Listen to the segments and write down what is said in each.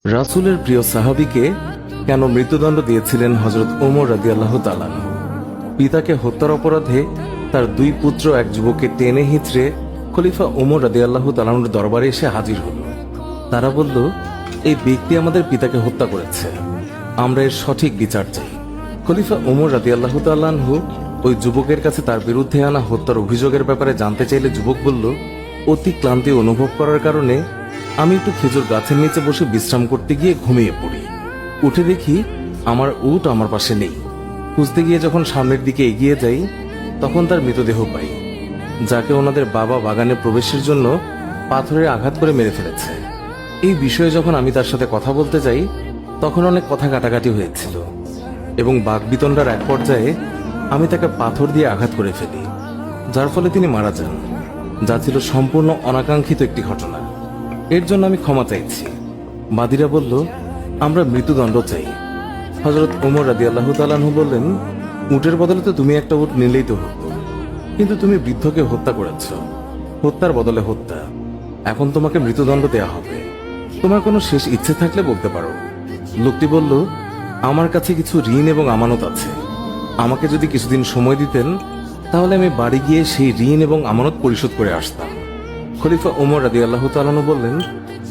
রাসূলের প্রিয় সাহাবীকে কেন মৃত্যুদণ্ড দিয়েছিলেন হযরত ওমর রাদিয়াল্লাহু তাআলা আনহু? পিতাকে হত্যার অপরাধে তার দুই পুত্র এক যুবককে টেনে হিঁচড়ে খলিফা ওমর রাদিয়াল্লাহু তাআলা আনহুর দরবারে এসে হাজির হল। তারা বলল, এই ব্যক্তি আমাদের পিতাকে হত্যা করেছে, আমরা এর সঠিক বিচার চাই। খলিফা ওমর রাদিয়াল্লাহু তাআলা আনহু ওই যুবকের কাছে তার বিরুদ্ধে আনা হত্যার অভিযোগের ব্যাপারে জানতে চাইলে যুবক বলল, অতি ক্লান্তি অনুভব করার কারণে আমি একটু খেজুর গাছের নিচে বসে বিশ্রাম করতে গিয়ে ঘুমিয়ে পড়ি। উঠে দেখি আমার উট আমার পাশে নেই। খুঁজতে গিয়ে যখন সামনের দিকে এগিয়ে যাই তখন তার মৃতদেহ পাই, যাকে ওনাদের বাবা বাগানে প্রবেশের জন্য পাথরের আঘাত করে মেরে ফেলেছে। এই বিষয়ে যখন আমি তার সাথে কথা বলতে যাই তখন অনেক কথা কাটাকাটি হয়েছিল এবং বাকবিতণ্ডার এক পর্যায়ে আমি তাকে পাথর দিয়ে আঘাত করে ফেলি, যার ফলে তিনি মারা যান, যা ছিল সম্পূর্ণ অনাকাঙ্ক্ষিত একটি ঘটনা। এর জন্য আমি ক্ষমা চাইছি। বাদীরা বলল, আমরা মৃত্যুদণ্ড চাই। হযরত ওমর রাদিয়াল্লাহু তাআলা আনহু বললেন, উটের বদলে তো তুমি একটা উট নিলেই তো হতো, কিন্তু তুমি বৃদ্ধকে হত্যা করেছ, হত্যার বদলে হত্যা। এখন তোমাকে মৃত্যুদণ্ড দেয়া হবে। তোমার কোনো শেষ ইচ্ছে থাকলে বলতে পারো। লোকটি বলল, আমার কাছে কিছু ঋণ এবং আমানত আছে, আমাকে যদি কিছুদিন সময় দিতেন তাহলে আমি বাড়ি গিয়ে সেই ঋণ এবং আমানত পরিশোধ করে আসতাম। খলিফা ওমর রাদিয়াল্লাহু তাআলা আনহু বললেন,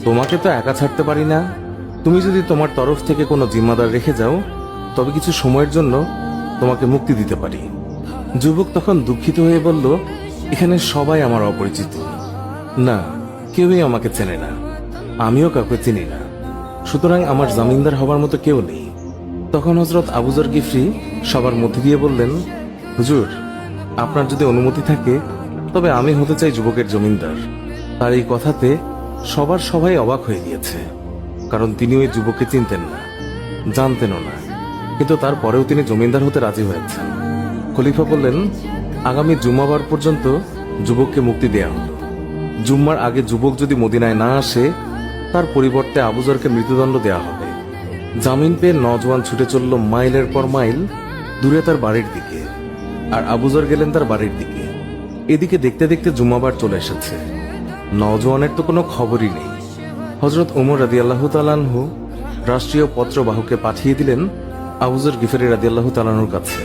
তোমাকে তো একা ছাড়তে পারি না। তুমি যদি তোমার তরফ থেকে কোনো জিম্মাদার রেখে যাও তবে কিছু সময়ের জন্য তোমাকে মুক্তি দিতে পারি। যুবক তখন দুঃখিত হয়ে বলল, এখানে সবাই আমার অপরিচিত, না কেউই আমাকে চেনে না, আমিও কাউকে চিনি না, সুতরাং আমার জামিনদার হবার মতো কেউ নেই। তখন হযরত আবু যর গিফরি সবার মধ্যে দিয়ে বললেন, হুজুর, আপনার যদি অনুমতি থাকে তবে আমি হতে চাই যুবকের জমিনদার। তার এই কথাতে সবাই অবাক হয়ে গিয়েছে, কারণ তিনি ওই যুবককে চিনতেন না, জানতেনও না, কিন্তু তারপরেও তিনি জমিনদার হতে রাজি হয়েছেন। খলিফা বললেন, আগামী জুম্মাবার পর্যন্ত যুবককে মুক্তি দেয়া হলো। জুম্মার আগে যুবক যদি মদিনায় না আসে তার পরিবর্তে আবু যরকে মৃত্যুদণ্ড দেয়া হবে। জামিন পেয়ে নওজোয়ান ছুটে চলল মাইলের পর মাইল দূরে তার বাড়ির দিকে, আর আবু যর গেলেন তার বাড়ির দিকে। এদিকে দেখতে দেখতে জুম্মাবার চলে এসেছে। নওজোয়ানের তো কোনো খবরই নেই। হযরত ওমর রাদিয়াল্লাহু তাআলা আনহু রাষ্ট্রীয় পত্রবাহককে পাঠিয়ে দিলেন আবু যর গিফরি রাদিয়াল্লাহু তাআলা আনহুর কাছে।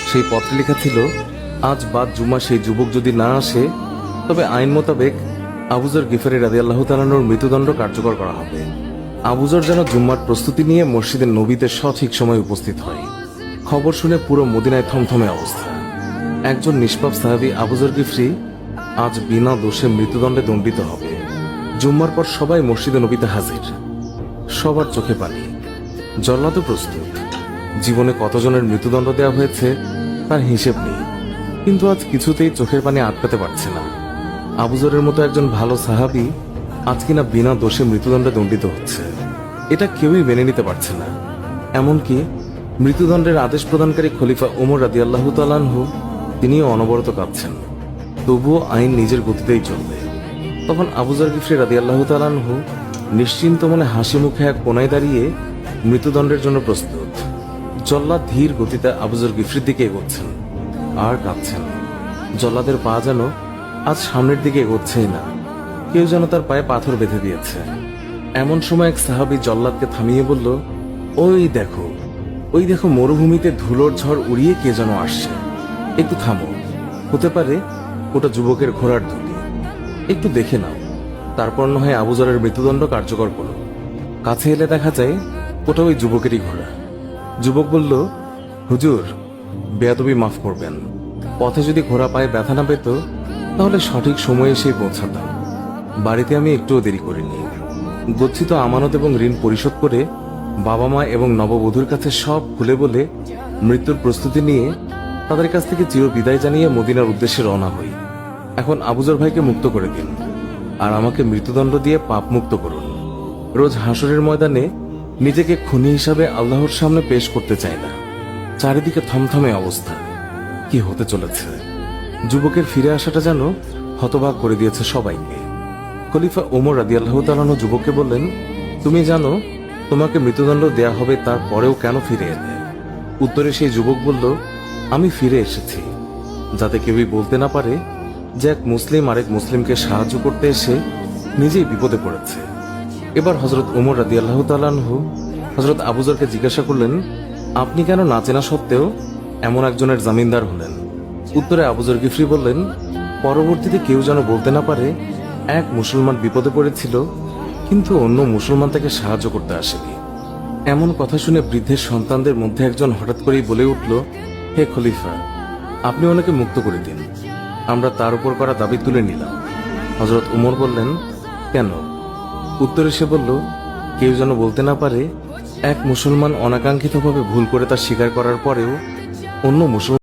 সেই পত্রে লেখা ছিল, আজ বাদ জুম্মা সেই যুবক যদি না আসে তবে আইন মোতাবেক আবু যর গিফরি রাদিয়াল্লাহু তাআলা আনহুর মৃত্যুদণ্ড কার্যকর করা হবে। আবু যর যেন জুম্মার প্রস্তুতি নিয়ে মসজিদের নবীতে সঠিক সময় উপস্থিত হয়। খবর শুনে পুরো মদিনায় থমথমে অবস্থা। একজন নিষ্পাপ সাহাবী আবু যর গিফরি আজ বিনা দোষে মৃত্যুদণ্ডে দণ্ডিত হবে। জুম্মার পর সবাই মসজিদে নবীতে হাজির, সবার চোখে পানি। জল্লাদও প্রস্তুত। জীবনে কতজনের মৃত্যুদণ্ড দেওয়া হয়েছে তার হিসেব নেই, কিন্তু আজ কিছুতেই চোখের পানি আটকাতে পারছে না। আবু যরের মতো একজন ভালো সাহাবী আজ কিনা বিনা দোষে মৃত্যুদণ্ডে দণ্ডিত হচ্ছে, এটা কেউই মেনে নিতে পারছে না। এমনকি মৃত্যুদণ্ডের আদেশ প্রদানকারী খলিফা ওমর রাদিয়াল্লাহু তাআলা আনহু তিনিও অনবরত কাঁদছেন, তবুও আইন নিজের গতিতেই চলবে। তখন আবু যর গিফরি রাদিয়াল্লাহু তাআলা আনহু নিশ্চিন্ত মনে হাসি মুখে এক কোনায় দাঁড়িয়ে মৃত্যুদণ্ডের জন্য প্রস্তুত। জল্লাদ ধীর গতিতে আবু যর গিফরির দিকে এগোচ্ছেন আর কাঁদছেন। জল্লাদের পা যেন আজ সামনের দিকে এগোচ্ছেই না, কেউ যেন তার পায়ে পাথর বেঁধে দিয়েছে। এমন সময় এক সাহাবী জল্লাদকে থামিয়ে বলল, ওই দেখো মরুভূমিতে ধুলোর ঝড় উড়িয়ে কে যেন আসছে, একটু থামো, হতে পারে ওটা যুবকের ঘোড়ার ধুলি, একটু দেখে নাও, তারপর না হয় আবু যরের মৃত্যুদণ্ড কার্যকর করো। কাছে এলে দেখা যায় ওটা ওই যুবকেরই ঘোড়া। যুবক বলল, হুজুর, বেয়াদবি মাফ করবেন, পথে যদি ঘোড়া পায়ে ব্যথা না পেত তাহলে সঠিক সময়ে এসে পৌঁছাতাম। বাড়িতে আমি একটুও দেরি করিনি। গচ্ছিত আমানত এবং ঋণ পরিশোধ করে বাবা মা এবং নববধূর কাছে সব খুলে বলে মৃত্যুর প্রস্তুতি নিয়ে তাদের কাছ থেকে চির বিদায় জানিয়ে মদিনার উদ্দেশ্যে রওনা হই। এখন আবু যর ভাইকে মুক্ত করে দিন আর আমাকে মৃত্যুদণ্ড দিয়ে পাপ মুক্ত করুন। রোজ হাসরের ময়দানে নিজেকে খুনি হিসাবে আল্লাহর সামনে পেশ করতে চাই না। চারিদিকে থমথমে অবস্থা, কি হতে চলেছে? যুবকের ফিরে আসাটা যেন হতবাক করে দিয়েছে সবাইকে। খলিফা ওমর রাদিয়াল্লাহু তাআলা আনহু যুবককে বললেন, তুমি জানো তোমাকে মৃত্যুদণ্ড দেয়া হবে, তারপরেও কেন ফিরে এলে? উত্তরে সেই যুবক বলল, আমি ফিরে এসেছি যাতে কেউই বলতে না পারে যে এক মুসলিম আরেক মুসলিমকে সাহায্য করতে এসে নিজেই বিপদে পড়েছে। এবার হজরত উমর রাদিয়াল্লাহু তাআলা আনহু হজরত আবু যরকে জিজ্ঞাসা করলেন, আপনি কেন না চেনা সত্ত্বেও এমন একজনের জামিনদার হলেন? উত্তরে আবু যর গিফরি বললেন, পরবর্তীতে কেউ যেন বলতে না পারে এক মুসলমান বিপদে পড়েছিল, কিন্তু অন্য মুসলমান তাকে সাহায্য করতে আসেনি। এমন কথা শুনে বৃদ্ধের সন্তানদের মধ্যে একজন হঠাৎ করেই বলে উঠল, হে খলিফা, আপনি ওনাকে মুক্ত করে দিন, আমরা তার উপর করা দাবি তুলে নিলাম। হজরত উমর বললেন, কেন? উত্তরে সে বলল, কেউ যেন বলতে না পারে এক মুসলমান অনাকাঙ্ক্ষিতভাবে ভুল করে তা স্বীকার করার পরেও অন্য মুসলমান